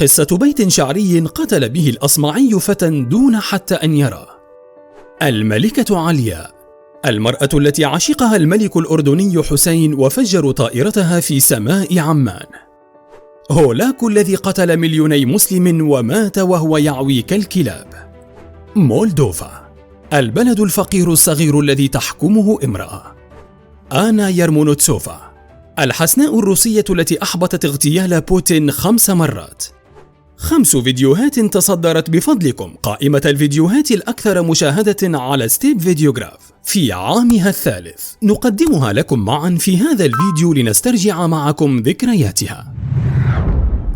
قصة بيت شعري قتل به الأصمعي فتى دون حتى أن يرى. الملكة علياء، المرأة التي عشقها الملك الأردني حسين وفجروا طائرتها في سماء عمان. هولاك الذي قتل مليوني مسلم ومات وهو يعوي كالكلاب. مولدوفا، البلد الفقير الصغير الذي تحكمه امرأة. آنا يرمونوتسوفا، الحسناء الروسية التي أحبطت اغتيال بوتين 5 مرات. 5 فيديوهات تصدرت بفضلكم قائمة الفيديوهات الأكثر مشاهدة على ستيب فيديوغراف في عامها الثالث، نقدمها لكم معا في هذا الفيديو لنسترجع معكم ذكرياتها.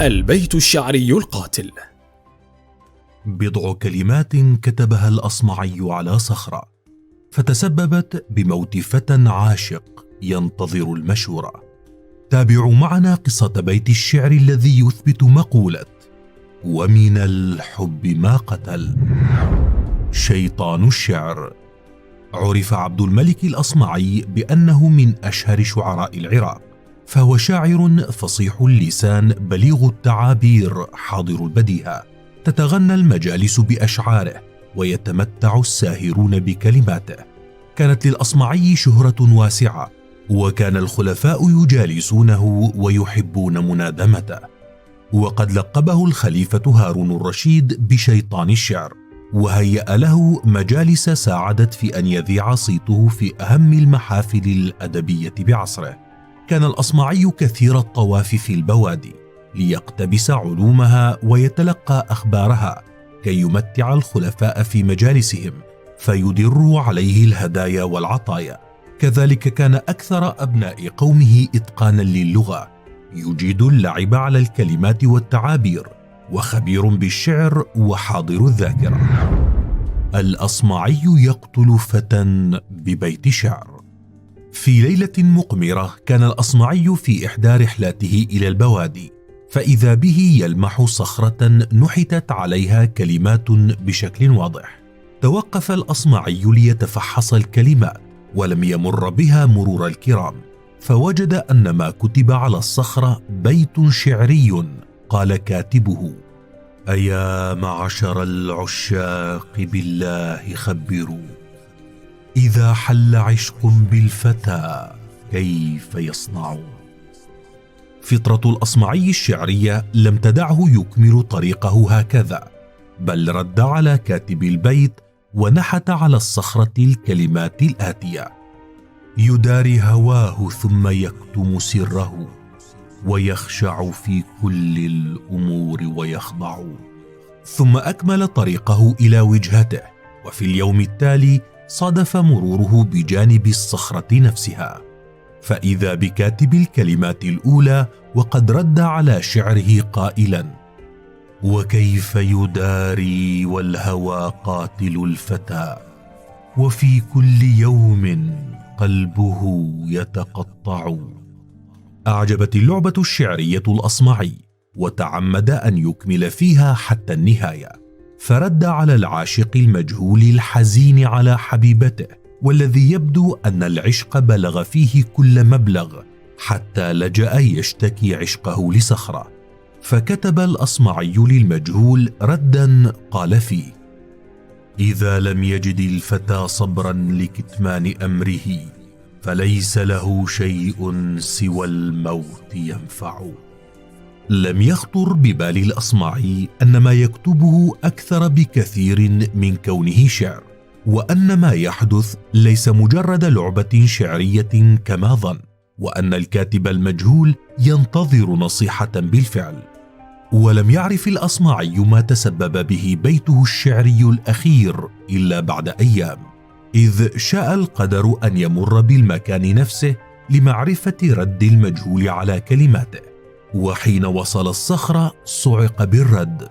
البيت الشعري القاتل. بضع كلمات كتبها الأصمعي على صخرة، فتسببت بموت فتى عاشق ينتظر المشورة. تابعوا معنا قصة بيت الشعر الذي يثبت مقولة ومن الحب ما قتل. شيطان الشعر. عرف عبد الملك الأصمعي بأنه من أشهر شعراء العراق، فهو شاعر فصيح اللسان بليغ التعابير حاضر البديهة، تتغنى المجالس بأشعاره ويتمتع الساهرون بكلماته. كانت للأصمعي شهرة واسعة، وكان الخلفاء يجالسونه ويحبون منادمته، وقد لقبه الخليفة هارون الرشيد بشيطان الشعر، وهيأ له مجالس ساعدت في أن يذيع صيته في أهم المحافل الأدبية بعصره. كان الأصمعي كثير الطواف في البوادي ليقتبس علومها ويتلقى أخبارها كي يمتع الخلفاء في مجالسهم فيدر عليه الهدايا والعطايا. كذلك كان أكثر أبناء قومه إتقانا للغة، يجيد اللعب على الكلمات والتعابير، وخبير بالشعر وحاضر الذاكرة. الأصمعي يقتل فتى ببيت شعر. في ليلة مقمرة كان الأصمعي في إحدى رحلاته إلى البوادي، فإذا به يلمح صخرة نحتت عليها كلمات بشكل واضح. توقف الأصمعي ليتفحص الكلمات، ولم يمر بها مرور الكرام، فوجد أن ما كتب على الصخرة بيت شعري قال كاتبه: أيا معشر العشاق بالله خبروا، إذا حل عشق بالفتى كيف يصنع. فطرة الأصمعي الشعرية لم تدعه يكمل طريقه هكذا، بل رد على كاتب البيت ونحت على الصخرة الكلمات الآتية: يداري هواه ثم يكتم سره، ويخشع في كل الأمور ويخضع. ثم أكمل طريقه إلى وجهته، وفي اليوم التالي صادف مروره بجانب الصخرة نفسها، فإذا بكاتب الكلمات الأولى وقد رد على شعره قائلا: وكيف يداري والهوى قاتل الفتى، وفي كل يوم قلبه يتقطع. أعجبت اللعبة الشعرية الأصمعي، وتعمد أن يكمل فيها حتى النهاية، فرد على العاشق المجهول الحزين على حبيبته، والذي يبدو أن العشق بلغ فيه كل مبلغ حتى لجأ يشتكي عشقه لصخرة. فكتب الأصمعي للمجهول ردا قال فيه: إذا لم يجد الفتى صبرا لكتمان أمره، فليس له شيء سوى الموت ينفع. لم يخطر ببال الأصمعي أن ما يكتبه أكثر بكثير من كونه شعر، وأن ما يحدث ليس مجرد لعبة شعرية كما ظن، وأن الكاتب المجهول ينتظر نصيحة بالفعل. ولم يعرف الأصمعي ما تسبب به بيته الشعري الأخير إلا بعد أيام، إذ شاء القدر أن يمر بالمكان نفسه لمعرفة رد المجهول على كلماته. وحين وصل الصخرة صعق بالرد،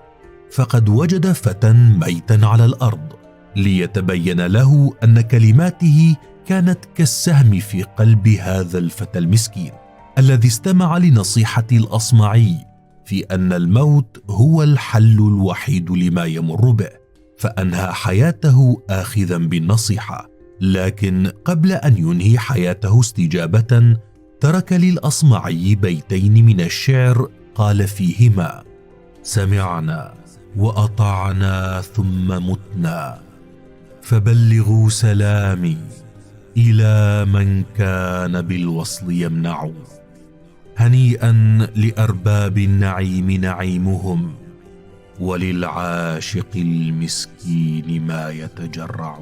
فقد وجد فتى ميتا على الأرض، ليتبين له أن كلماته كانت كالسهم في قلب هذا الفتى المسكين الذي استمع لنصيحة الأصمعي في أن الموت هو الحل الوحيد لما يمر به، فأنهى حياته آخذا بالنصيحة. لكن قبل أن ينهي حياته استجابة، ترك للأصمعي بيتين من الشعر قال فيهما: سمعنا وأطعنا ثم متنا، فبلغوا سلامي إلى من كان بالوصل يمنع. هنيئا لأرباب النعيم نعيمهم، وللعاشق المسكين ما يتجرع.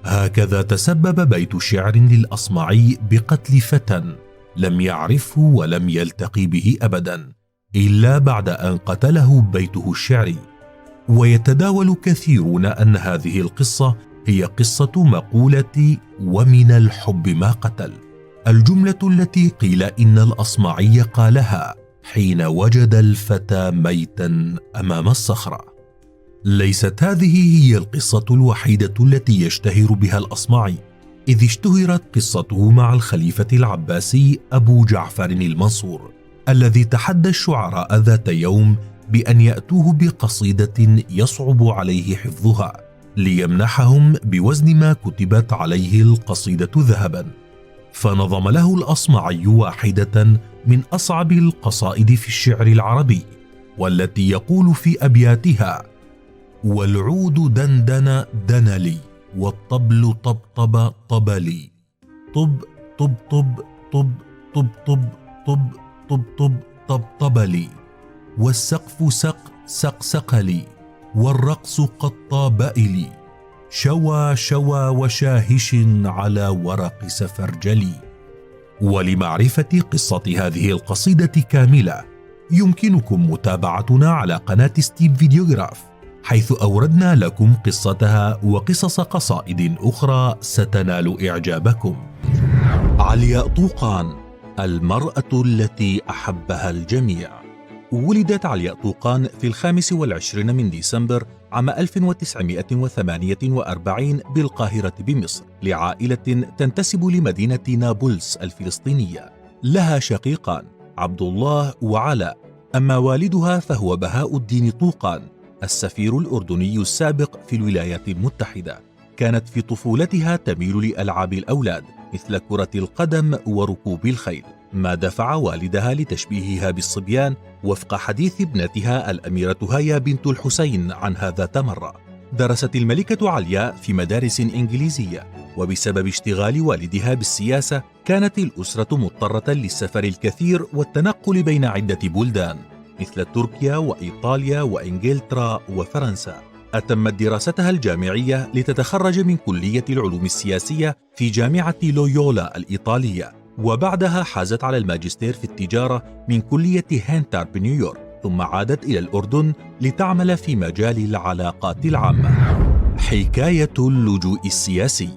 هكذا تسبب بيت شعر للأصمعي بقتل فتى لم يعرفه ولم يلتقي به أبدا إلا بعد أن قتله بيته الشعري. ويتداول كثيرون أن هذه القصة هي قصة مقولة ومن الحب ما قتل، الجملة التي قيل إن الأصمعي قالها حين وجد الفتى ميتا أمام الصخرة. ليست هذه هي القصة الوحيدة التي يشتهر بها الأصمعي، إذ اشتهرت قصته مع الخليفة العباسي أبو جعفر المنصور، الذي تحدى الشعراء ذات يوم بأن يأتوه بقصيدة يصعب عليه حفظها ليمنحهم بوزن ما كتبت عليه القصيدة ذهبا. فنظم له الأصمعي واحدة من أصعب القصائد في الشعر العربي، والتي يقول في أبياتها: والعود دندن دنلي، والطبل طبطب طبلي، طب طب طب طب طب طب طب طب طب طب طبلي، والسقف سق سق سقلي، والرقص قد طابئلي، شوى شوى وشاهش على ورق سفرجلي. ولمعرفة قصة هذه القصيدة كاملة يمكنكم متابعتنا على قناة ستيف فيديوغراف، حيث أوردنا لكم قصتها وقصص قصائد أخرى ستنال إعجابكم. علياء طوقان، المرأة التي أحبها الجميع. ولدت علياء طوقان في 25 من ديسمبر عام 1948 بالقاهرة بمصر، لعائلة تنتسب لمدينة نابلس الفلسطينية. لها شقيقان عبد الله وعلاء، أما والدها فهو بهاء الدين طوقان، السفير الأردني السابق في الولايات المتحدة. كانت في طفولتها تميل لألعاب الأولاد مثل كرة القدم وركوب الخيل، ما دفع والدها لتشبيهها بالصبيان، وفق حديث ابنتها الأميرة هيا بنت الحسين عن هذا مرة. درست الملكة علياء في مدارس إنجليزية، وبسبب اشتغال والدها بالسياسة كانت الأسرة مضطرة للسفر الكثير والتنقل بين عدة بلدان مثل تركيا وإيطاليا وإنجلترا وفرنسا. أتمت دراستها الجامعية لتتخرج من كلية العلوم السياسية في جامعة لويولا الإيطالية، وبعدها حازت على الماجستير في التجارة من كلية هانتر بنيويورك، ثم عادت إلى الأردن لتعمل في مجال العلاقات العامة. حكاية اللجوء السياسي.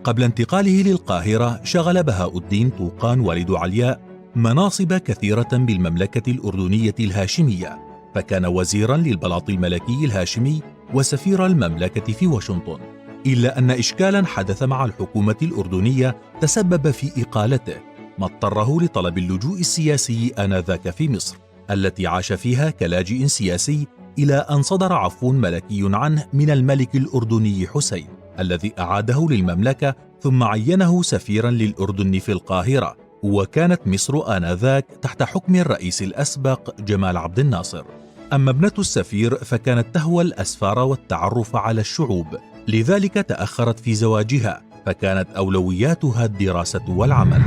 قبل انتقاله للقاهرة شغل بهاء الدين طوقان والد علياء مناصب كثيرة بالمملكة الأردنية الهاشمية، فكان وزيرا للبلاط الملكي الهاشمي وسفير المملكة في واشنطن، إلا أن إشكالا حدث مع الحكومة الأردنية تسبب في إقالته، ما اضطره لطلب اللجوء السياسي آنذاك في مصر، التي عاش فيها كلاجئ سياسي، إلى أن صدر عفو ملكي عنه من الملك الأردني حسين، الذي أعاده للمملكة ثم عينه سفيرا للأردن في القاهرة. وكانت مصر آنذاك تحت حكم الرئيس الأسبق جمال عبد الناصر. أما ابنة السفير فكانت تهوى الأسفار والتعرف على الشعوب، لذلك تأخرت في زواجها، فكانت أولوياتها الدراسة والعمل.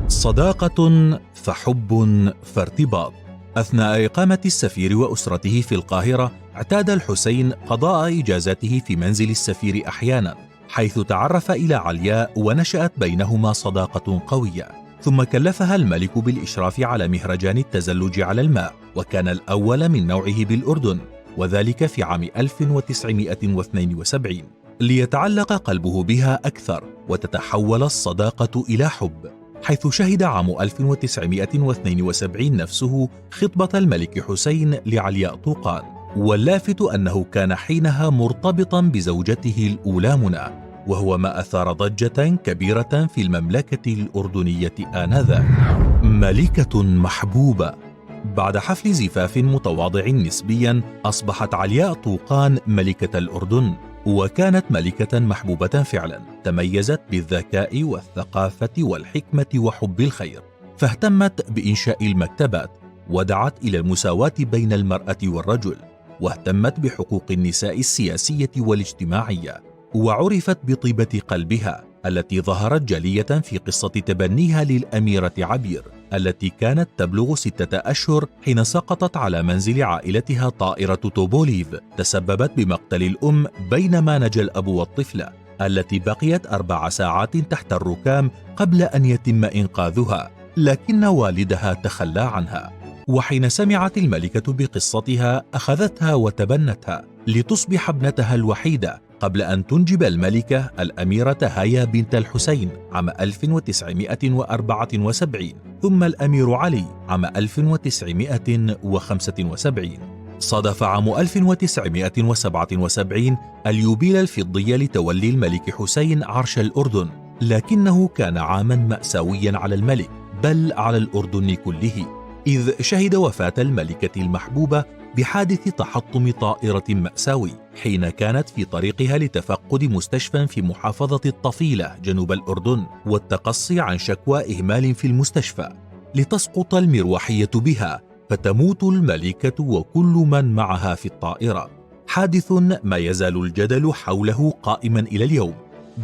صداقة فحب فارتباط. أثناء إقامة السفير وأسرته في القاهرة اعتاد الحسين قضاء إجازاته في منزل السفير أحيانا، حيث تعرف إلى علياء ونشأت بينهما صداقة قوية. ثم كلفها الملك بالإشراف على مهرجان التزلج على الماء، وكان الأول من نوعه بالأردن، وذلك في عام 1972، ليتعلق قلبه بها أكثر وتتحول الصداقة إلى حب، حيث شهد عام 1972 نفسه خطبة الملك حسين لعلياء طوقان. واللافت أنه كان حينها مرتبطا بزوجته الأولى منى، وهو ما أثار ضجة كبيرة في المملكة الأردنية آنذاك. ملكة محبوبة. بعد حفل زفاف متواضع نسبيا أصبحت علياء طوقان ملكة الأردن، وكانت ملكة محبوبة فعلا، تميزت بالذكاء والثقافة والحكمة وحب الخير، فاهتمت بإنشاء المكتبات ودعت إلى المساواة بين المرأة والرجل، واهتمت بحقوق النساء السياسية والاجتماعية، وعرفت بطيبة قلبها التي ظهرت جلية في قصة تبنيها للأميرة عبير التي كانت تبلغ 6 أشهر حين سقطت على منزل عائلتها طائرة توبوليف تسببت بمقتل الأم بينما نجا الأب والطفلة التي بقيت 4 ساعات تحت الركام قبل أن يتم إنقاذها، لكن والدها تخلى عنها. وحين سمعت الملكة بقصتها أخذتها وتبنتها لتصبح ابنتها الوحيدة قبل أن تنجب الملكة الأميرة هايا بنت الحسين عام 1974 ثم الأمير علي عام 1975. صادف عام 1977 اليوبيل الفضي لتولي الملك حسين عرش الأردن، لكنه كان عاما مأساويا على الملك بل على الأردن كله، إذ شهد وفاة الملكة المحبوبة بحادث تحطم طائرة مأساوي حين كانت في طريقها لتفقد مستشفى في محافظة الطفيلة جنوب الأردن والتقصي عن شكوى إهمال في المستشفى، لتسقط المروحية بها فتموت الملكة وكل من معها في الطائرة. حادث ما يزال الجدل حوله قائما إلى اليوم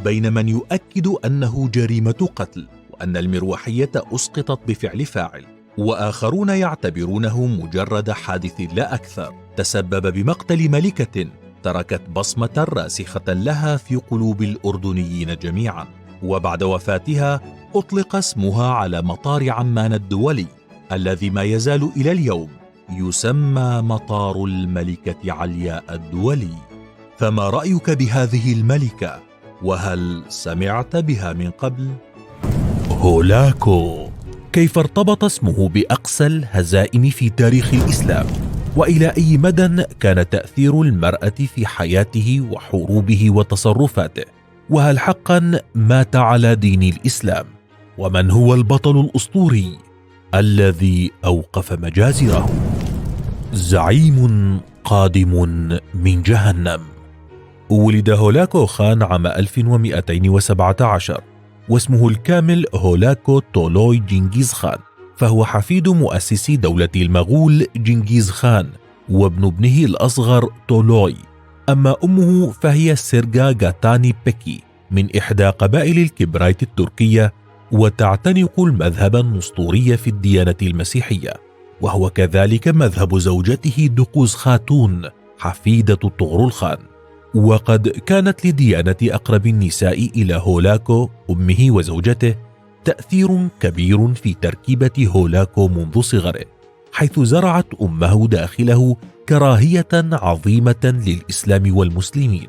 بين من يؤكد أنه جريمة قتل وأن المروحية أسقطت بفعل فاعل، وآخرون يعتبرونه مجرد حادث لا أكثر تسبب بمقتل ملكة تركت بصمة راسخة لها في قلوب الأردنيين جميعا. وبعد وفاتها أطلق اسمها على مطار عمان الدولي الذي ما يزال إلى اليوم يسمى مطار الملكة علياء الدولي. فما رأيك بهذه الملكة؟ وهل سمعت بها من قبل؟ هولاكو، كيف ارتبط اسمه بأقصى الهزائم في تاريخ الإسلام؟ وإلى أي مدى كان تأثير المرأة في حياته وحروبه وتصرفاته؟ وهل حقا مات على دين الإسلام؟ ومن هو البطل الأسطوري الذي أوقف مجازره؟ زعيم قادم من جهنم. ولد هولاكو خان عام 1217 واسمه الكامل هولاكو تولوي جنكيز خان، فهو حفيد مؤسس دولة المغول جنكيز خان وابن ابنه الأصغر تولوي. أما أمه فهي سيرجا غاتاني بيكي من إحدى قبائل الكبرايت التركية، وتعتنق المذهب النسطوري في الديانة المسيحية، وهو كذلك مذهب زوجته دقوز خاتون حفيدة طغرل خان. وقد كانت لديانة أقرب النساء إلى هولاكو أمه وزوجته تأثير كبير في تركيبة هولاكو منذ صغره، حيث زرعت أمه داخله كراهية عظيمة للإسلام والمسلمين،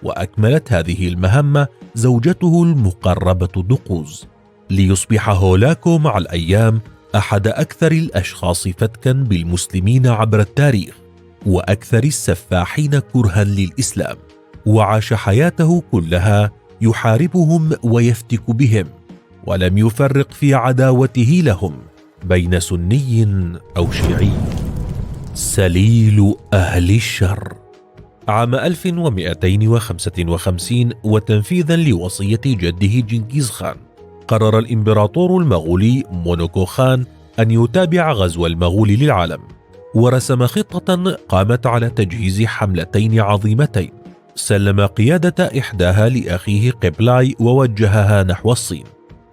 وأكملت هذه المهمة زوجته المقربة دقوز، ليصبح هولاكو مع الأيام أحد أكثر الأشخاص فتكا بالمسلمين عبر التاريخ وأكثر السفاحين كرها للإسلام، وعاش حياته كلها يحاربهم ويفتك بهم، ولم يفرق في عداوته لهم بين سني أو شيعي. سليل أهل الشر. عام 1255 وتنفيذا لوصية جده جنكيز خان، قرر الإمبراطور المغولي مونوكو خان أن يتابع غزو المغول للعالم، ورسم خطة قامت على تجهيز حملتين عظيمتين، سلم قيادة إحداها لأخيه قبلاي ووجهها نحو الصين،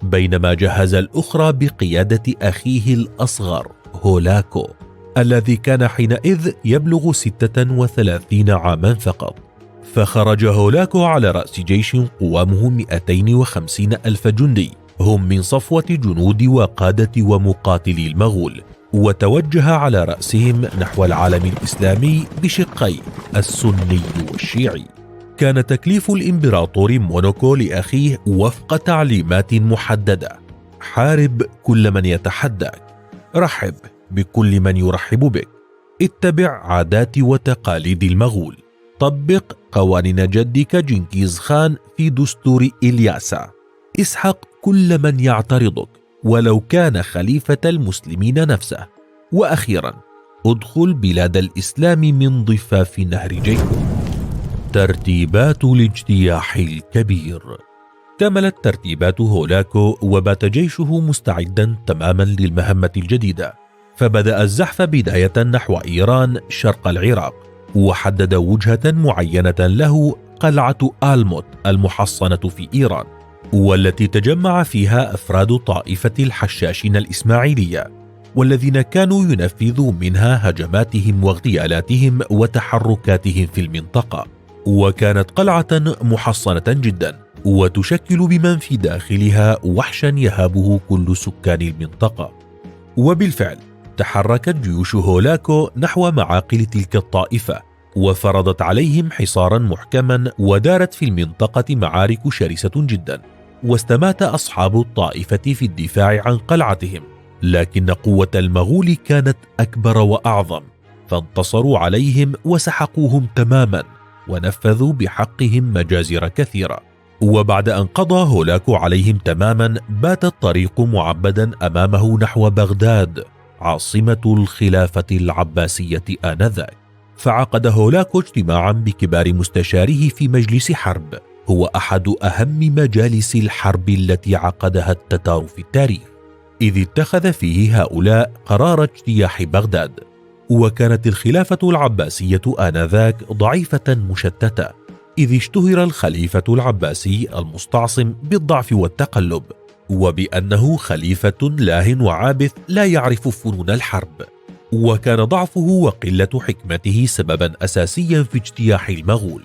بينما جهز الأخرى بقيادة أخيه الأصغر هولاكو الذي كان حينئذ يبلغ 36 عاما فقط. فخرج هولاكو على رأس جيش قوامه 250 ألف جندي، هم من صفوة جنود وقادة ومقاتلي المغول، وتوجه على رأسهم نحو العالم الإسلامي بشقي السني والشيعي. كان تكليف الإمبراطور مونوكو لأخيه وفق تعليمات محددة: حارب كل من يتحداك، رحب بكل من يرحب بك، اتبع عادات وتقاليد المغول، طبق قوانين جدك جنكيز خان في دستور إلياسا، اسحق كل من يعترضك ولو كان خليفة المسلمين نفسه، وأخيرا ادخل بلاد الإسلام من ضفاف نهر جيكو. ترتيبات الاجتياح الكبير. كملت ترتيبات هولاكو وبات جيشه مستعدا تماما للمهمة الجديدة، فبدأ الزحف بداية نحو إيران شرق العراق، وحدد وجهة معينة له قلعة آلموت المحصنة في إيران، والتي تجمع فيها أفراد طائفة الحشاشين الإسماعيلية، والذين كانوا ينفذوا منها هجماتهم واغتيالاتهم وتحركاتهم في المنطقة. وكانت قلعة محصنة جدا، وتشكل بمن في داخلها وحشا يهابه كل سكان المنطقة. وبالفعل تحركت جيوش هولاكو نحو معاقل تلك الطائفة، وفرضت عليهم حصارا محكما، ودارت في المنطقة معارك شرسة جدا، واستمات أصحاب الطائفة في الدفاع عن قلعتهم، لكن قوة المغول كانت أكبر وأعظم، فانتصروا عليهم وسحقوهم تماما، ونفذوا بحقهم مجازر كثيرة. وبعد أن قضى هولاكو عليهم تماما، بات الطريق معبدا أمامه نحو بغداد عاصمة الخلافة العباسية آنذاك. فعقد هولاكو اجتماعا بكبار مستشاريه في مجلس حرب، هو أحد أهم مجالس الحرب التي عقدها التتار في التاريخ، إذ اتخذ فيه هؤلاء قرار اجتياح بغداد. وكانت الخلافة العباسية آنذاك ضعيفة مشتتة، إذ اشتهر الخليفة العباسي المستعصم بالضعف والتقلب، وبأنه خليفة لاه وعابث لا يعرف فنون الحرب. وكان ضعفه وقلة حكمته سببا أساسيا في اجتياح المغول،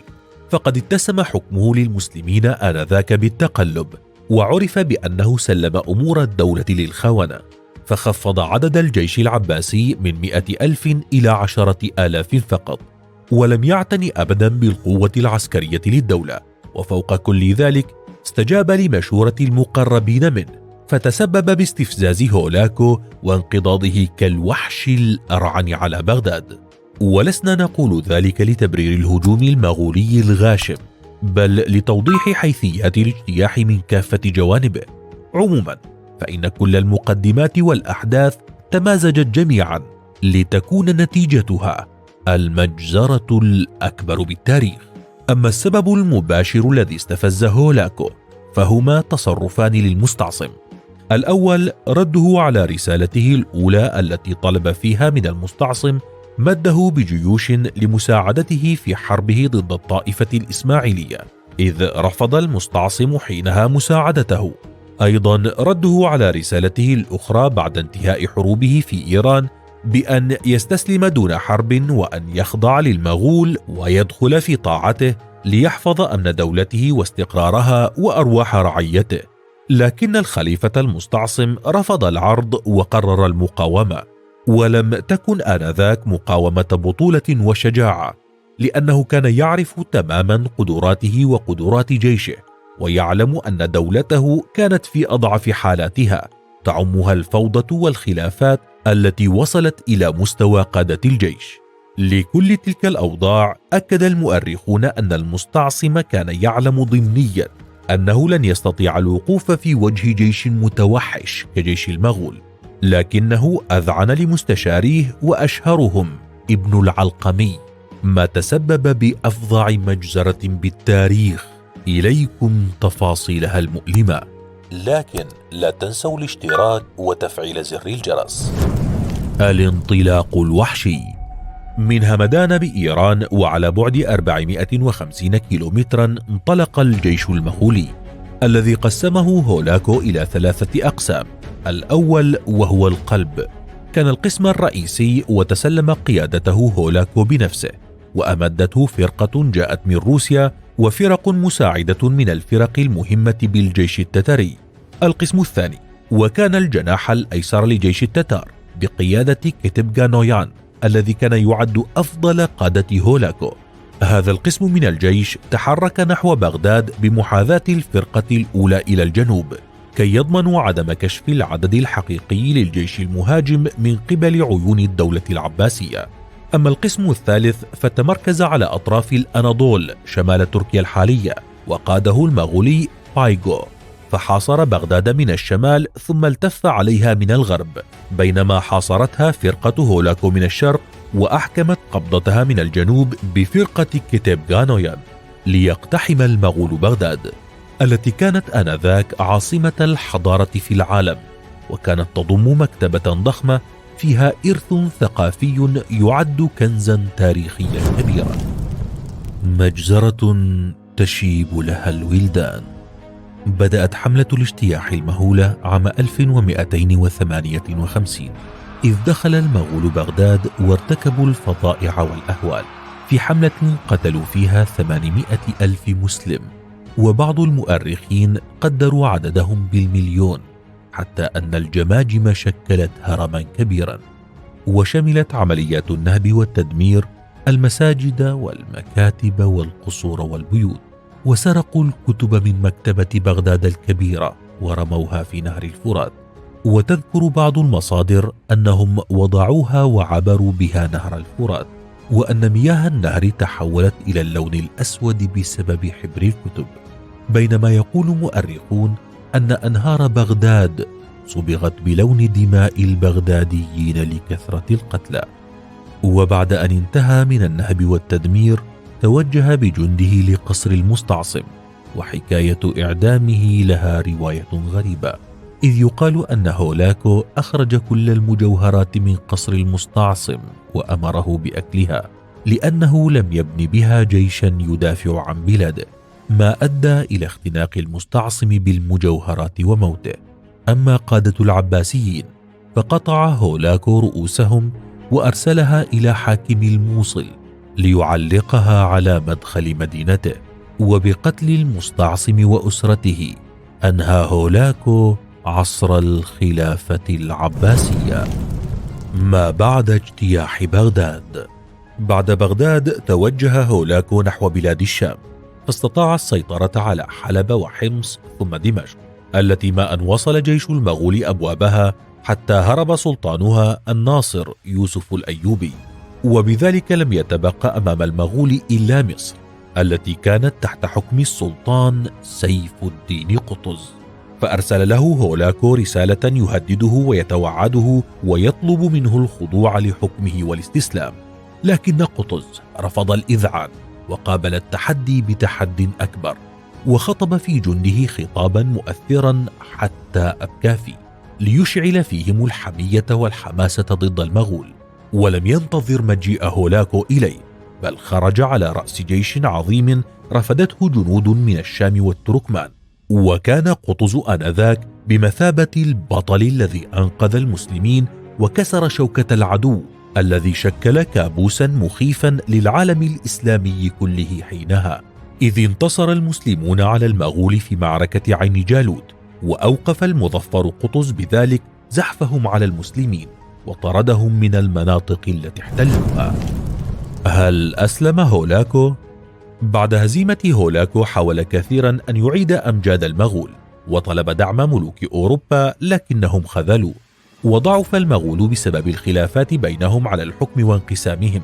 فقد اتسم حكمه للمسلمين آنذاك بالتقلب، وعرف بأنه سلم أمور الدولة للخونة، فخفض عدد الجيش العباسي من 100,000 إلى 10,000 فقط، ولم يعتني أبدا بالقوة العسكرية للدولة. وفوق كل ذلك استجاب لمشورة المقربين منه، فتسبب باستفزاز هولاكو وانقضاضه كالوحش الأرعن على بغداد. ولسنا نقول ذلك لتبرير الهجوم المغولي الغاشم، بل لتوضيح حيثيات الاجتياح من كافة جوانبه. عموما فإن كل المقدمات والأحداث تمازجت جميعا لتكون نتيجتها المجزرة الأكبر بالتاريخ. أما السبب المباشر الذي استفز هولاكو فهما تصرفان للمستعصم. الأول رده على رسالته الأولى التي طلب فيها من المستعصم مده بجيوش لمساعدته في حربه ضد الطائفة الإسماعيلية، إذ رفض المستعصم حينها مساعدته. أيضا رده على رسالته الأخرى بعد انتهاء حروبه في إيران بأن يستسلم دون حرب، وأن يخضع للمغول ويدخل في طاعته ليحفظ أمن دولته واستقرارها وأرواح رعيته. لكن الخليفة المستعصم رفض العرض وقرر المقاومة، ولم تكن آنذاك مقاومة بطولة وشجاعة، لأنه كان يعرف تماما قدراته وقدرات جيشه، ويعلم أن دولته كانت في أضعف حالاتها، تعمها الفوضى والخلافات التي وصلت إلى مستوى قادة الجيش. لكل تلك الأوضاع أكد المؤرخون أن المستعصم كان يعلم ضمنيا أنه لن يستطيع الوقوف في وجه جيش متوحش كجيش المغول، لكنه أذعن لمستشاريه وأشهرهم ابن العلقمي، ما تسبب بأفظع مجزرة بالتاريخ. إليكم تفاصيلها المؤلمة، لكن لا تنسوا الاشتراك وتفعيل زر الجرس. الانطلاق الوحشي. من همدان بإيران وعلى بعد 450 كيلومترا انطلق الجيش المغولي، الذي قسمه هولاكو إلى 3 أقسام. الأول وهو القلب، كان القسم الرئيسي، وتسلم قيادته هولاكو بنفسه، وأمدته فرقة جاءت من روسيا وفرق مساعدة من الفرق المهمة بالجيش التتري. القسم الثاني وكان الجناح الأيسر لجيش التتار بقيادة كتبغانويان، الذي كان يعد أفضل قادة هولاكو. هذا القسم من الجيش تحرك نحو بغداد بمحاذاة الفرقة الأولى إلى الجنوب، كي يضمنوا عدم كشف العدد الحقيقي للجيش المهاجم من قبل عيون الدولة العباسية. أما القسم الثالث فتمركز على أطراف الأناضول شمال تركيا الحالية، وقاده المغولي بايغو، فحاصر بغداد من الشمال ثم التف عليها من الغرب، بينما حاصرتها فرقة هولاكو من الشرق، وأحكمت قبضتها من الجنوب بفرقة كتبغانويان، ليقتحم المغول بغداد، التي كانت آنذاك عاصمة الحضارة في العالم، وكانت تضم مكتبة ضخمة فيها إرث ثقافي يعد كنزا تاريخيا كبيرا. مجزرة تشيب لها الولدان. بدأت حملة الاجتياح المهولة عام 1258 إذ دخل المغول بغداد وارتكبوا الفظائع والأهوال في حملة قتلوا فيها 800,000 مسلم، وبعض المؤرخين قدروا عددهم بالمليون، حتى أن الجماجم شكلت هرما كبيرا، وشملت عمليات النهب والتدمير المساجد والمكاتب والقصور والبيوت، وسرقوا الكتب من مكتبة بغداد الكبيرة ورموها في نهر الفرات. وتذكر بعض المصادر أنهم وضعوها وعبروا بها نهر الفرات، وأن مياه النهر تحولت إلى اللون الأسود بسبب حبر الكتب، بينما يقول مؤرخون أن أنهار بغداد صبغت بلون دماء البغداديين لكثرة القتلى. وبعد أن انتهى من النهب والتدمير توجه بجنده لقصر المستعصم، وحكاية إعدامه لها رواية غريبة، إذ يقال أن هولاكو أخرج كل المجوهرات من قصر المستعصم وأمره بأكلها، لأنه لم يبن بها جيشا يدافع عن بلاده، ما أدى إلى اختناق المستعصم بالمجوهرات وموته. أما قادة العباسيين فقطع هولاكو رؤوسهم وأرسلها إلى حاكم الموصل ليعلقها على مدخل مدينته. وبقتل المستعصم وأسرته أنهى هولاكو عصر الخلافة العباسية. ما بعد اجتياح بغداد. بعد بغداد توجه هولاكو نحو بلاد الشام، فاستطاع السيطرة على حلب وحمص ثم دمشق، التي ما أن وصل جيش المغول أبوابها حتى هرب سلطانها الناصر يوسف الأيوبي، وبذلك لم يتبقى أمام المغول إلا مصر التي كانت تحت حكم السلطان سيف الدين قطز. فأرسل له هولاكو رسالة يهدده ويتوعده ويطلب منه الخضوع لحكمه والاستسلام، لكن قطز رفض الإذعان وقابل التحدي بتحد أكبر، وخطب في جنده خطابا مؤثرا حتى أبكى فيه، ليشعل فيهم الحمية والحماسة ضد المغول. ولم ينتظر مجيء هولاكو إليه، بل خرج على رأس جيش عظيم رفدته جنود من الشام والتركمان، وكان قطز آنذاك بمثابة البطل الذي أنقذ المسلمين وكسر شوكة العدو الذي شكل كابوسا مخيفا للعالم الإسلامي كله حينها، إذ انتصر المسلمون على المغول في معركة عين جالوت، وأوقف المظفر قطز بذلك زحفهم على المسلمين وطردهم من المناطق التي احتلوها. هل أسلم هولاكو؟ بعد هزيمة هولاكو حاول كثيرا أن يعيد أمجاد المغول، وطلب دعم ملوك أوروبا لكنهم خذلوا، وضعف المغول بسبب الخلافات بينهم على الحكم وانقسامهم،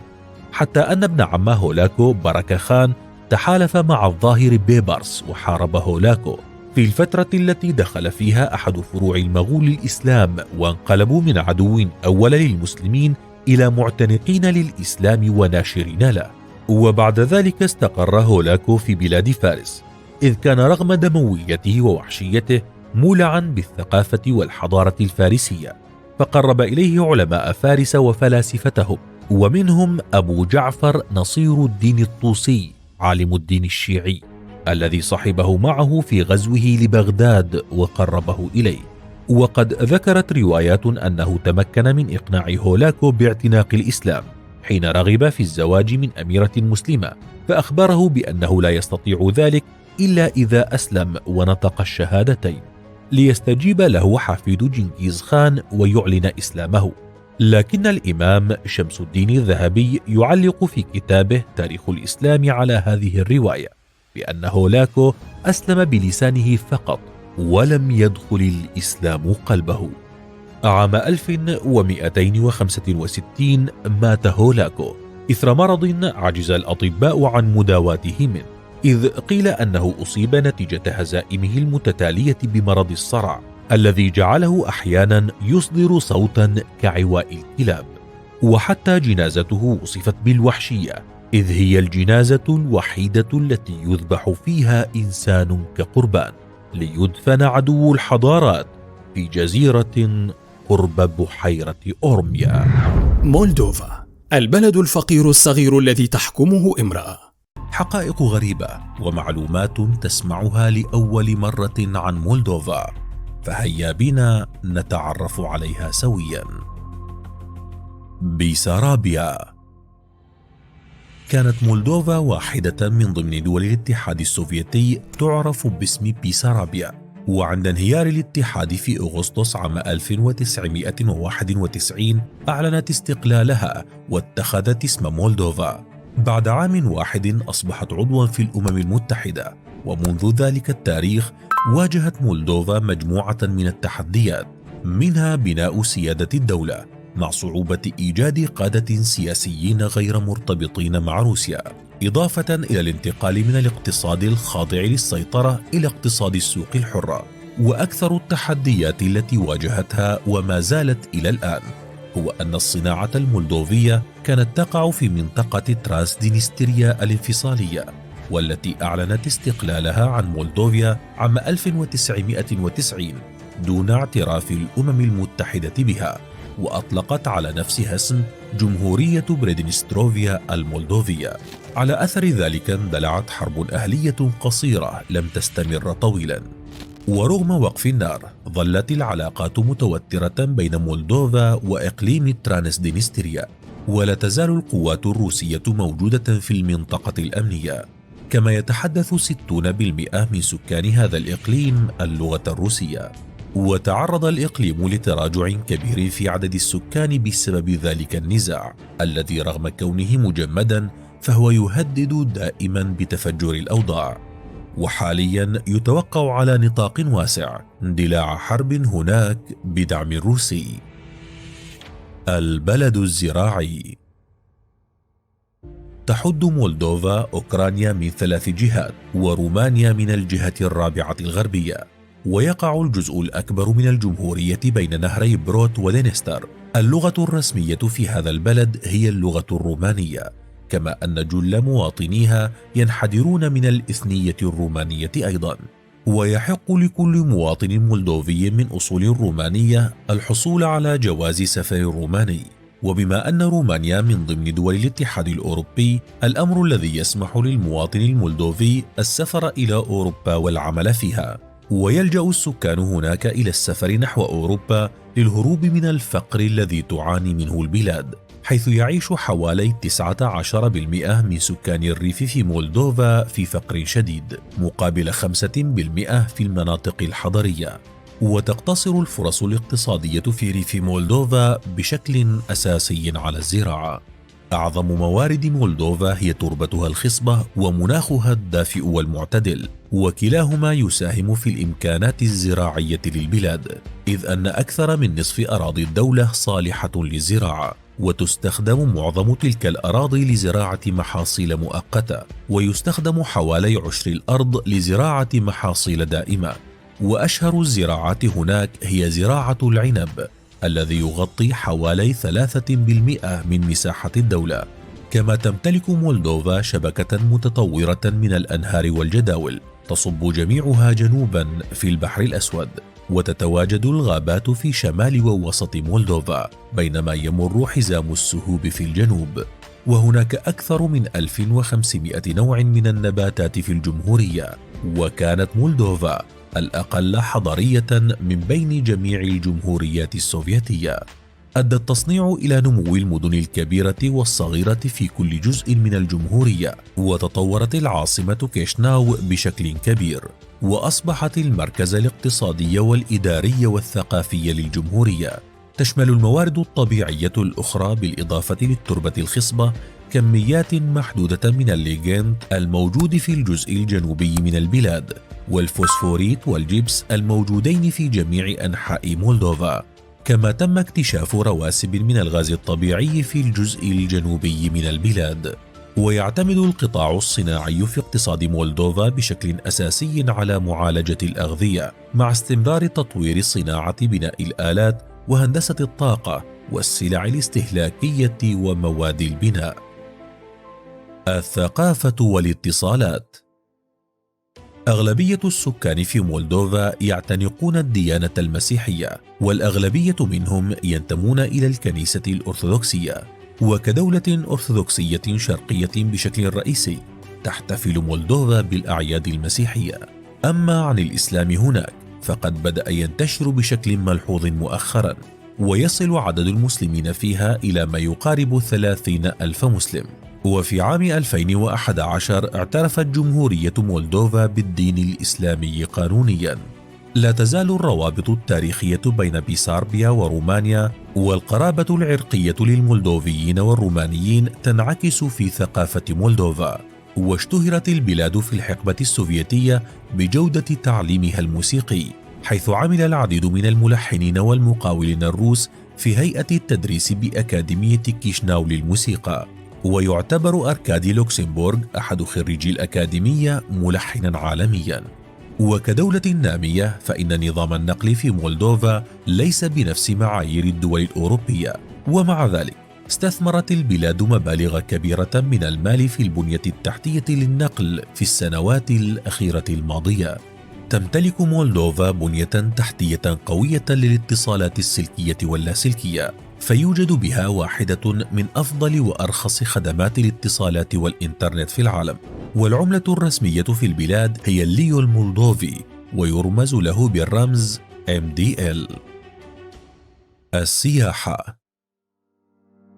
حتى أن ابن عم هولاكو بركة خان تحالف مع الظاهر بيبرس وحارب هولاكو في الفترة التي دخل فيها أحد فروع المغول الإسلام، وانقلبوا من عدو أول للمسلمين إلى معتنقين للإسلام وناشرين له. وبعد ذلك استقر هولاكو في بلاد فارس، إذ كان رغم دمويته ووحشيته مولعا بالثقافة والحضارة الفارسية، فقرب إليه علماء فارس وفلاسفتهم، ومنهم أبو جعفر نصير الدين الطوسي عالم الدين الشيعي الذي صحبه معه في غزوه لبغداد وقربه إليه. وقد ذكرت روايات أنه تمكن من إقناع هولاكو باعتناق الإسلام حين رغب في الزواج من أميرة مسلمة، فأخبره بأنه لا يستطيع ذلك إلا إذا أسلم ونطق الشهادتين، ليستجيب له حفيد جنكيز خان ويعلن إسلامه. لكن الإمام شمس الدين الذهبي يعلق في كتابه تاريخ الإسلام على هذه الرواية بأن هولاكو أسلم بلسانه فقط ولم يدخل الإسلام قلبه. عام 1265 مات هولاكو إثر مرض عجز الأطباء عن مداواته منه، إذ قيل أنه أصيب نتيجة هزائمه المتتالية بمرض الصرع الذي جعله أحيانا يصدر صوتا كعواء الكلاب. وحتى جنازته وصفت بالوحشية، إذ هي الجنازة الوحيدة التي يذبح فيها إنسان كقربان ليدفن عدو الحضارات في جزيرة قرب بحيرة أورميا. مولدوفا، البلد الفقير الصغير الذي تحكمه امرأة. حقائق غريبة ومعلومات تسمعها لأول مرة عن مولدوفا، فهيا بنا نتعرف عليها سويا. بيسارابيا. كانت مولدوفا واحدة من ضمن دول الاتحاد السوفيتي تعرف باسم بيسارابيا، وعند انهيار الاتحاد في أغسطس عام 1991 أعلنت استقلالها واتخذت اسم مولدوفا. بعد عام واحد أصبحت عضوا في الأمم المتحدة، ومنذ ذلك التاريخ واجهت مولدوفا مجموعة من التحديات، منها بناء سيادة الدولة مع صعوبة إيجاد قادة سياسيين غير مرتبطين مع روسيا، إضافة إلى الانتقال من الاقتصاد الخاضع للسيطرة إلى اقتصاد السوق الحرة. وأكثر التحديات التي واجهتها وما زالت إلى الآن هو أن الصناعة المولدوفية كانت تقع في منطقة ترانسدنستريا الانفصالية، والتي أعلنت استقلالها عن مولدوفيا عام 1990 دون اعتراف الأمم المتحدة بها، وأطلقت على نفسها اسم جمهورية بريدنستروفيا المولدوفية. على أثر ذلك اندلعت حرب أهلية قصيرة لم تستمر طويلا، ورغم وقف النار ظلت العلاقات متوترة بين مولدوفا وإقليم ترانسدنستريا، ولا تزال القوات الروسية موجودة في المنطقة الأمنية، كما يتحدث 60% من سكان هذا الإقليم اللغة الروسية. وتعرض الإقليم لتراجع كبير في عدد السكان بسبب ذلك النزاع الذي رغم كونه مجمدا فهو يهدد دائما بتفجر الأوضاع. وحاليا يتوقع على نطاق واسع اندلاع حرب هناك بدعم روسي. البلد الزراعي. تحد مولدوفا أوكرانيا من 3 جهات، ورومانيا من الجهة الرابعة الغربية، ويقع الجزء الأكبر من الجمهورية بين نهري بروت ودنستر. اللغة الرسمية في هذا البلد هي اللغة الرومانية، كما أن جل مواطنيها ينحدرون من الإثنية الرومانية أيضا. ويحق لكل مواطن مولدوفي من أصول رومانية الحصول على جواز سفر روماني، وبما أن رومانيا من ضمن دول الاتحاد الأوروبي، الأمر الذي يسمح للمواطن المولدوفي السفر إلى أوروبا والعمل فيها. ويلجأ السكان هناك إلى السفر نحو أوروبا للهروب من الفقر الذي تعاني منه البلاد، حيث يعيش حوالي 19% من سكان الريف في مولدوفا في فقر شديد، مقابل 5% في المناطق الحضرية. وتقتصر الفرص الاقتصادية في ريف مولدوفا بشكل أساسي على الزراعة. أعظم موارد مولدوفا هي تربتها الخصبة ومناخها الدافئ والمعتدل، وكلاهما يساهم في الإمكانات الزراعية للبلاد، إذ أن أكثر من نصف أراضي الدولة صالحة للزراعة، وتستخدم معظم تلك الأراضي لزراعة محاصيل مؤقتة، ويستخدم حوالي عشر الأرض لزراعة محاصيل دائمة. وأشهر الزراعات هناك هي زراعة العنب الذي يغطي حوالي 3% من مساحة الدولة. كما تمتلك مولدوفا شبكة متطورة من الأنهار والجداول تصب جميعها جنوبا في البحر الأسود، وتتواجد الغابات في شمال ووسط مولدوفا، بينما يمر حزام السهوب في الجنوب. وهناك أكثر من 1500 نوع من النباتات في الجمهورية، وكانت مولدوفا الأقل حضارية من بين جميع الجمهوريات السوفيتية. أدى التصنيع إلى نمو المدن الكبيرة والصغيرة في كل جزء من الجمهورية، وتطورت العاصمة كيشناو بشكل كبير، وأصبحت المركز الاقتصادي والإداري والثقافي للجمهورية. تشمل الموارد الطبيعية الأخرى بالإضافة للتربة الخصبة كميات محدودة من الليجند الموجود في الجزء الجنوبي من البلاد، والفوسفوريت والجبس الموجودين في جميع أنحاء مولدوفا. كما تم اكتشاف رواسب من الغاز الطبيعي في الجزء الجنوبي من البلاد. ويعتمد القطاع الصناعي في اقتصاد مولدوفا بشكل أساسي على معالجة الأغذية، مع استمرار تطوير صناعة بناء الآلات وهندسة الطاقة والسلع الاستهلاكية ومواد البناء. الثقافة والاتصالات. أغلبية السكان في مولدوفا يعتنقون الديانة المسيحية، والأغلبية منهم ينتمون إلى الكنيسة الأرثوذكسية. وكدولة أرثوذكسية شرقية بشكل رئيسي، تحتفل مولدوفا بالأعياد المسيحية. أما عن الإسلام هناك فقد بدأ ينتشر بشكل ملحوظ مؤخرا، ويصل عدد المسلمين فيها إلى ما يقارب 30,000 مسلم. وفي عام 2011 اعترفت جمهورية مولدوفا بالدين الإسلامي قانونيا. لا تزال الروابط التاريخية بين بيساربيا ورومانيا والقرابة العرقية للمولدوفيين والرومانيين تنعكس في ثقافة مولدوفا. واشتهرت البلاد في الحقبة السوفيتية بجودة تعليمها الموسيقي، حيث عمل العديد من الملحنين والمقاولين الروس في هيئة التدريس بأكاديمية كيشناو للموسيقى. ويعتبر أركادي لوكسمبورغ أحد خريجي الأكاديمية ملحنا عالميا. وكدولة نامية فإن نظام النقل في مولدوفا ليس بنفس معايير الدول الأوروبية، ومع ذلك استثمرت البلاد مبالغ كبيرة من المال في البنية التحتية للنقل في السنوات الأخيرة الماضية. تمتلك مولدوفا بنية تحتية قوية للاتصالات السلكية واللاسلكية، فيوجد بها واحدة من أفضل وأرخص خدمات الاتصالات والإنترنت في العالم. والعملة الرسمية في البلاد هي الليو المولدوفي، ويرمز له بالرمز MDL. السياحة.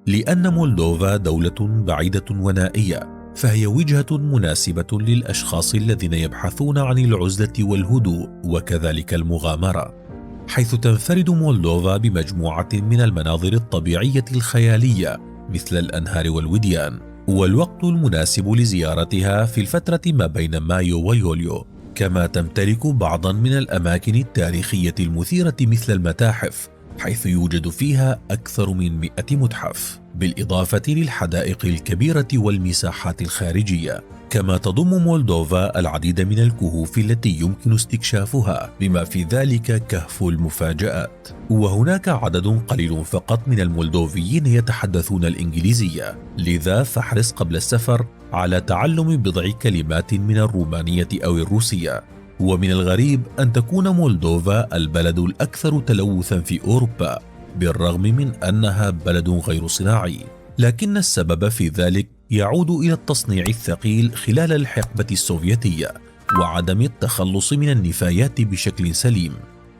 لأن مولدوفا دولة بعيدة ونائية، فهي وجهة مناسبة للأشخاص الذين يبحثون عن العزلة والهدوء وكذلك المغامرة، حيث تنفرد مولدوفا بمجموعة من المناظر الطبيعية الخيالية مثل الأنهار والوديان. والوقت المناسب لزيارتها في الفترة ما بين مايو ويوليو. كما تمتلك بعضا من الأماكن التاريخية المثيرة مثل المتاحف، حيث يوجد فيها أكثر من 100 متحف، بالإضافة للحدائق الكبيرة والمساحات الخارجية. كما تضم مولدوفا العديد من الكهوف التي يمكن استكشافها، بما في ذلك كهف المفاجآت. وهناك عدد قليل فقط من المولدوفيين يتحدثون الإنجليزية، لذا فاحرص قبل السفر على تعلم بضع كلمات من الرومانية أو الروسية. ومن الغريب أن تكون مولدوفا البلد الأكثر تلوثا في أوروبا، بالرغم من أنها بلد غير صناعي، لكن السبب في ذلك يعود إلى التصنيع الثقيل خلال الحقبة السوفيتية وعدم التخلص من النفايات بشكل سليم.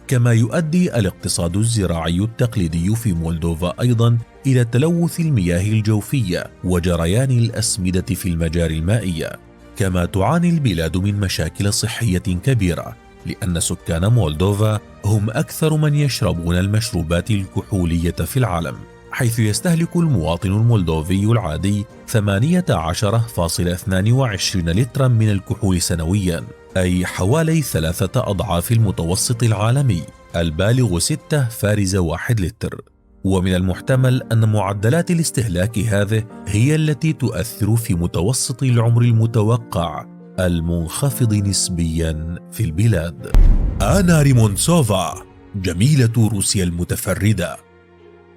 كما يؤدي الاقتصاد الزراعي التقليدي في مولدوفا أيضا إلى تلوث المياه الجوفية وجريان الأسمدة في المجاري المائية. كما تعاني البلاد من مشاكل صحية كبيرة، لأن سكان مولدوفا هم أكثر من يشربون المشروبات الكحولية في العالم، حيث يستهلك المواطن المولدوفي العادي 18.22 لترا من الكحول سنويا، أي حوالي 3 أضعاف المتوسط العالمي البالغ 6.1 لتر. ومن المحتمل أن معدلات الاستهلاك هذه هي التي تؤثر في متوسط العمر المتوقع المنخفض نسبيا في البلاد. آنا ريمونتسوفا، جميلة روسيا المتفردة.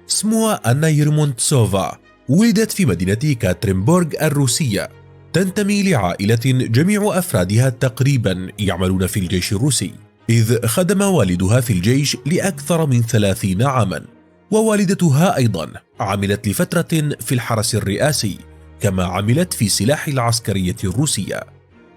اسمها آنا ريمونتسوفا، ولدت في مدينة كاترينبورغ الروسية. تنتمي لعائلة جميع أفرادها تقريبا يعملون في الجيش الروسي، إذ خدم والدها في الجيش لأكثر من 30 عاما، ووالدتها أيضا عملت لفترة في الحرس الرئاسي، كما عملت في سلاح العسكرية الروسية.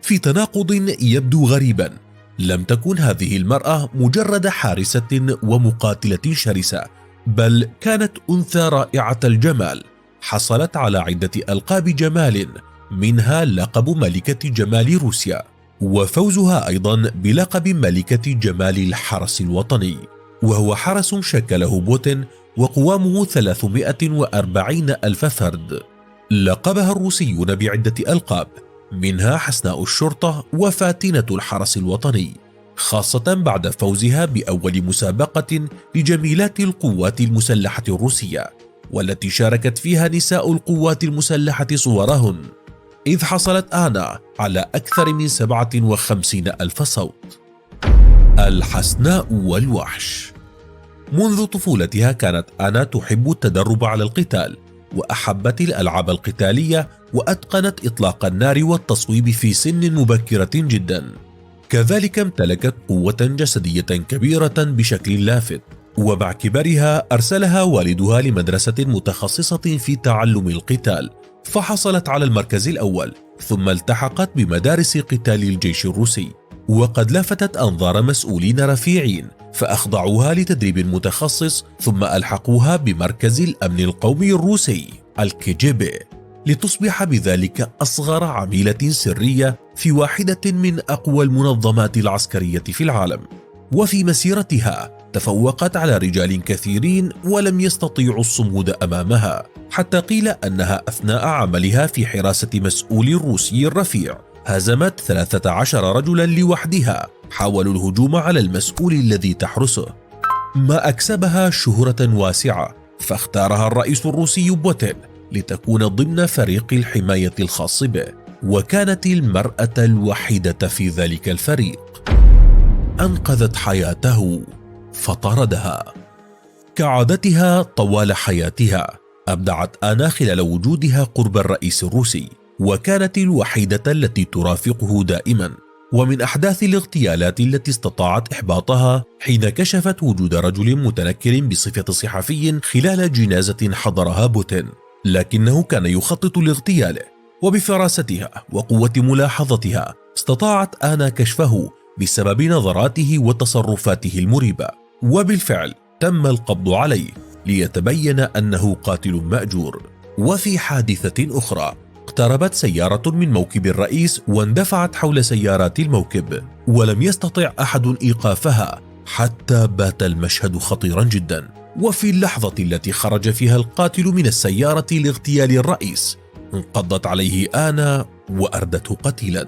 في تناقض يبدو غريبا، لم تكن هذه المرأة مجرد حارسة ومقاتلة شرسة، بل كانت أنثى رائعة الجمال، حصلت على عدة ألقاب جمال، منها لقب ملكة جمال روسيا، وفوزها أيضا بلقب ملكة جمال الحرس الوطني، وهو حرس شكله بوتين وقوامه 340 ألف فرد. لقبها الروسيون بعدة ألقاب، منها حسناء الشرطة وفاتنة الحرس الوطني، خاصة بعد فوزها بأول مسابقة لجميلات القوات المسلحة الروسية، والتي شاركت فيها نساء القوات المسلحة صورهن، إذ حصلت آنا على أكثر من 57 ألف صوت. الحسناء والوحش. منذ طفولتها كانت آنا تحب التدرب على القتال، وأحبت الألعاب القتالية، وأتقنت إطلاق النار والتصويب في سن مبكرة جدا. كذلك امتلكت قوة جسدية كبيرة بشكل لافت، ومع كبرها أرسلها والدها لمدرسة متخصصة في تعلم القتال، فحصلت على المركز الأول، ثم التحقت بمدارس قتال الجيش الروسي، وقد لفتت أنظار مسؤولين رفيعين فأخضعوها لتدريب متخصص، ثم ألحقوها بمركز الأمن القومي الروسي الكي لتصبح بذلك أصغر عميلة سرية في واحدة من أقوى المنظمات العسكرية في العالم. وفي مسيرتها تفوقت على رجال كثيرين ولم يستطيعوا الصمود أمامها، حتى قيل أنها أثناء عملها في حراسة مسؤول روسي رفيع هزمت 13 رجلا لوحدها حاولوا الهجوم على المسؤول الذي تحرسه، ما أكسبها شهرة واسعة، فاختارها الرئيس الروسي بوتين لتكون ضمن فريق الحماية الخاص به، وكانت المرأة الوحيدة في ذلك الفريق. أنقذت حياته فطردها. كعادتها طوال حياتها أبدعت آنا خلال وجودها قرب الرئيس الروسي، وكانت الوحيدة التي ترافقه دائما. ومن أحداث الاغتيالات التي استطاعت إحباطها حين كشفت وجود رجل متنكر بصفة صحفي خلال جنازة حضرها بوتين، لكنه كان يخطط لاغتياله، وبفراستها وقوة ملاحظتها استطاعت آنا كشفه بسبب نظراته وتصرفاته المريبة، وبالفعل تم القبض عليه ليتبين أنه قاتل مأجور. وفي حادثة أخرى اقتربت سيارة من موكب الرئيس واندفعت حول سيارات الموكب، ولم يستطع أحد إيقافها حتى بات المشهد خطيرا جدا. وفي اللحظة التي خرج فيها القاتل من السيارة لاغتيال الرئيس انقضت عليه آنا وأردته قتيلا.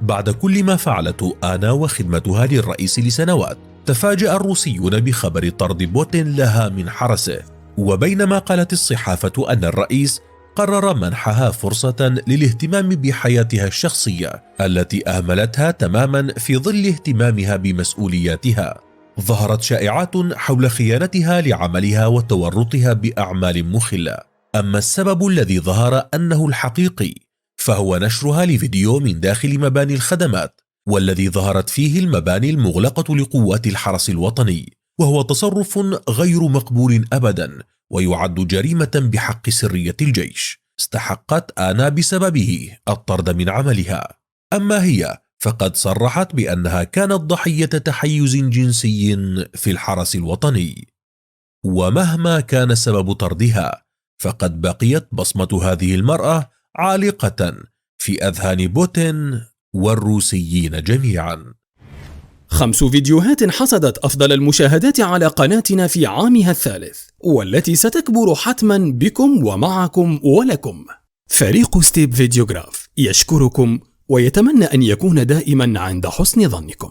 بعد كل ما فعلته آنا وخدمتها للرئيس لسنوات، تفاجأ الروسيون بخبر طرد بوتين لها من حرسه، وبينما قالت الصحافة أن الرئيس قرر منحها فرصة للاهتمام بحياتها الشخصية التي أهملتها تماما في ظل اهتمامها بمسؤولياتها، ظهرت شائعات حول خيانتها لعملها وتورطها بأعمال مخلة. أما السبب الذي ظهر أنه الحقيقي فهو نشرها لفيديو من داخل مباني الخدمات، والذي ظهرت فيه المباني المغلقة لقوات الحرس الوطني، وهو تصرف غير مقبول أبدا ويعد جريمة بحق سرية الجيش، استحقت آنا بسببه الطرد من عملها. أما هي فقد صرحت بأنها كانت ضحية تحيز جنسي في الحرس الوطني، ومهما كان سبب طردها فقد بقيت بصمة هذه المرأة عالقة في أذهان بوتين والروسيين جميعا. 5 فيديوهات حصدت أفضل المشاهدات على قناتنا في عامها الثالث، والتي ستكبر حتما بكم ومعكم ولكم. فريق ستيب فيديوغراف يشكركم ويتمنى أن يكون دائما عند حسن ظنكم.